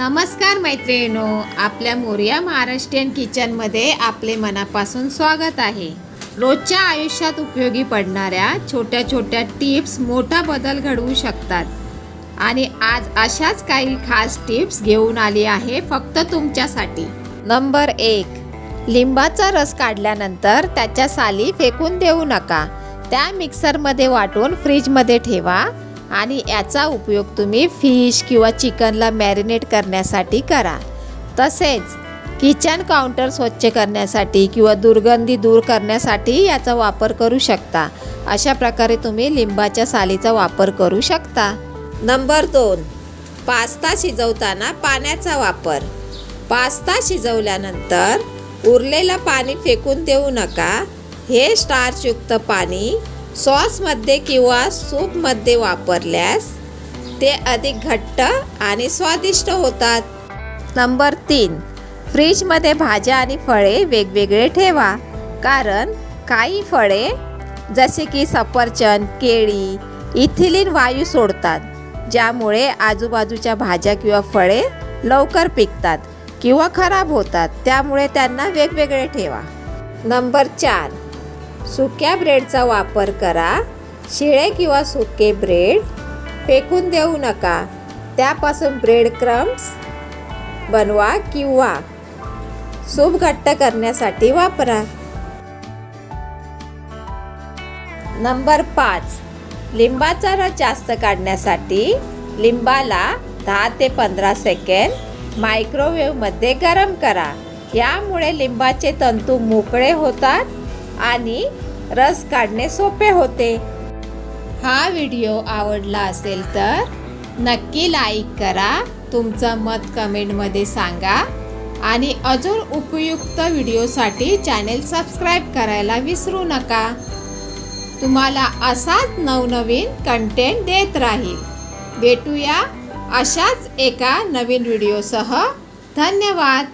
नमस्कार मैत्रिणींनो, आपल्या मोरया महाराष्ट्रीयन किचनमध्ये आपले मनापासून स्वागत आहे। रोजच्या आयुष्यात उपयोगी पडणाऱ्या छोट्या छोट्या टिप्स मोठा बदल घडवू शकतात आणि आज अशाच काही खास टिप्स घेऊन आली आहे फक्त तुमच्यासाठी। नंबर 1, लिंबाचा रस काढल्यानंतर त्याच्या साली फेकून देऊ नका। त्या मिक्सरमध्ये वाटून फ्रीजमध्ये ठेवा आणि याचा उपयोग तुम्ही फिश किंवा चिकनला मॅरिनेट करण्यासाठी करा। तसेच किचन काउंटर स्वच्छ करण्यासाठी किंवा दुर्गंधी दूर करण्यासाठी याचा वापर करू शकता। अशा प्रकारे तुम्ही लिंबाच्या सालीचा वापर करू शकता। नंबर 2, पास्ता शिजवताना पाण्याचा वापर। पास्ता शिजवल्यानंतर उरलेलं पाणी फेकून देऊ नका। हे स्टार्चयुक्त पाणी सॉसमध्ये किंवा सूपमध्ये वापरल्यास ते अधिक घट्ट आणि स्वादिष्ट होतात। नंबर 3, फ्रीजमध्ये भाज्या आणि फळे वेगवेगळे ठेवा, कारण काही फळे जसे की सफरचंद, केळी इथिलीन वायू सोडतात, ज्यामुळे आजूबाजूच्या भाज्या किंवा फळे लवकर पिकतात किंवा खराब होतात, त्यामुळे त्यांना वेगवेगळे ठेवा। नंबर 4, सुक्या ब्रेडचा वापर करा। शिळे किंवा सुके ब्रेड फेकून देऊ नका। त्यापासून ब्रेड क्रम्स बनवा किंवा सूप घट्ट करण्यासाठी वापरा। नंबर 5, लिंबाचा रस जास्त काढण्यासाठी लिंबाला 10 ते 15 सेकंद मायक्रोवेव्हमध्ये गरम करा। यामुळे लिंबाचे तंतू मोकळे होतात आणि रस काढणे सोपे होते। हा व्हिडिओ आवडला असेल तर नक्की लाईक करा, तुमचं मत कमेंटमध्ये सांगा आणि अजून उपयुक्त व्हिडिओसाठी चॅनेल सबस्क्राईब करायला विसरू नका। तुम्हाला असाच नवनवीन कंटेंट देत राहील। भेटूया अशाच एका नवीन व्हिडिओसह। धन्यवाद।